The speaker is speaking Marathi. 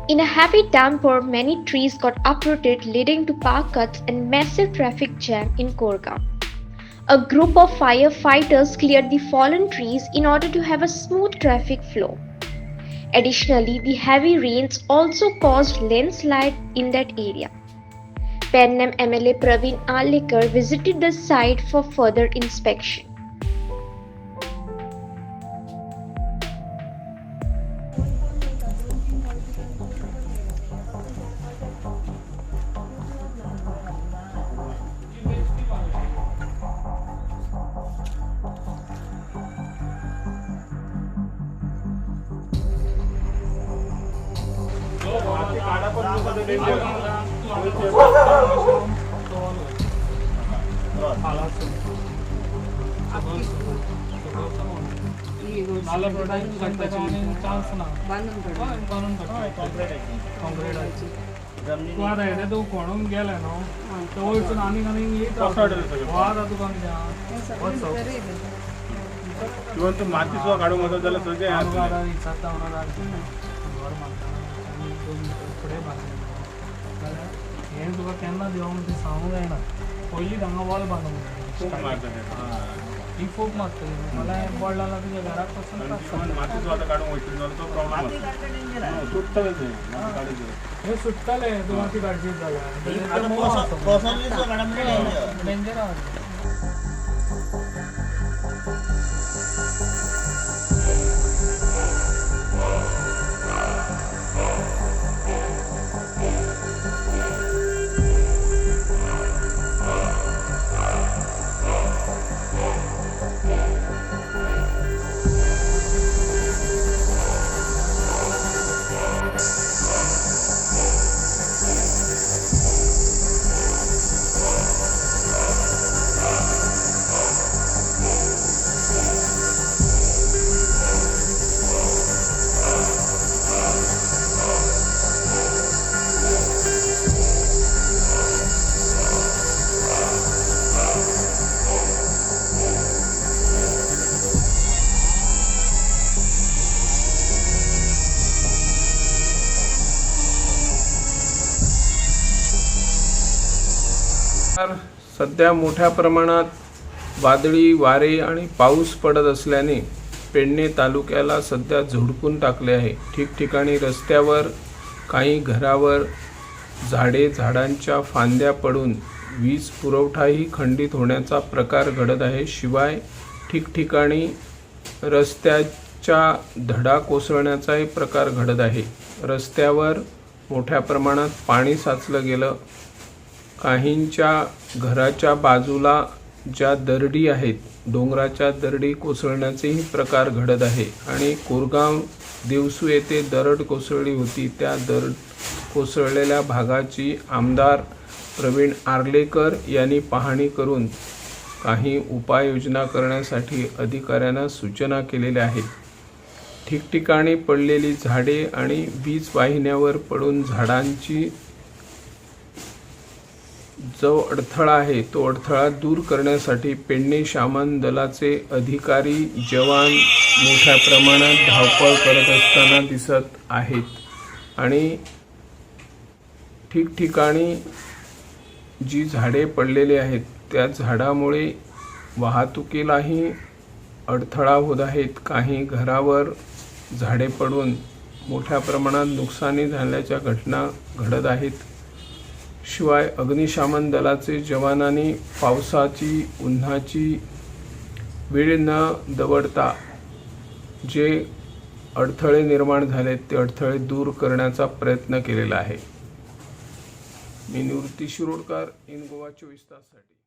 In a heavy downpour, many trees got uprooted, leading to power cuts and massive traffic jam in Korga. A group of firefighters cleared the fallen trees in order to have a smooth traffic flow. Additionally, the heavy rains also caused landslide in that area. Pernem MLA Praveen Arlekar visited the site for further inspection. माती सुद्धा काढून मदत झालं सगळे हे तुका केन्ना देवून ते सांगूंक जायना पयलीं हांगा वॉल बांदूंक ही खूब मारतली मला बॉल लागला तुज्या घराक पासून माती सुद्धा काढून वयतली जाल्यार तो प्रॉब्लेम सुट्टले ते हे सुट्टले तू माती काडची जाल्यार डेंजर आहा सध्या मोठ्या प्रमाणात वादळी वारे आणि पाऊस पडत असल्याने पेडणे तालुक्याला सध्या झोडपून टाकले आहे. ठिकठिकाणी रस्त्यावर काही घरावर झाडांच्या फांद्या पडून वीज पुरवठाही खंडित होण्याचा प्रकार घडत आहे. शिवाय ठिकठिकाणी रस्त्याच्या धडा कोसळण्याचाही प्रकार घडत आहे. रस्त्यावर मोठ्या प्रमाणात पाणी साचलं गेलं. काहींच्या घराच्या बाजूला ज्या दरडी आहेत डोंगराच्या दरडी कोसळण्याचेही प्रकार घडत आहे आणि कोरगाव देवसू येथे दरड कोसळली होती. त्या दरड कोसळलेल्या भागाची आमदार प्रवीण आर्लेकर यांनी पाहणी करून काही उपाययोजना करण्यासाठी अधिकाऱ्यांना सूचना केलेल्या आहेत. ठिकठिकाणी पडलेली झाडे आणि वीज वाहिन्यावर पडून झाडांची जो अडथळा आहे तो अडथळा दूर करण्यासाठी पेडणे शामन दलाचे अधिकारी जवान मोठ्या प्रमाणात धावपळ करत असताना दिसत आहेत आणि ठिकठिकाणी जी झाडे पडलेली आहेत त्या झाडामुळे वाहतुकीलाही अडथळा होत आहेत. काही घरावर झाडे पडून मोठ्या प्रमाणात नुकसानी झाल्याच्या घटना घडत आहेत. शिवाय अग्निशमन दलाचे जवानांनी पावसाची उन्हाची वेळ न दवडता जे अडथळे निर्माण झालेत ते अडथळे दूर करण्याचा प्रयत्न केलेला आहे. मी निवृत्ती शिरोडकर इन गोवा 24 ताससाठी.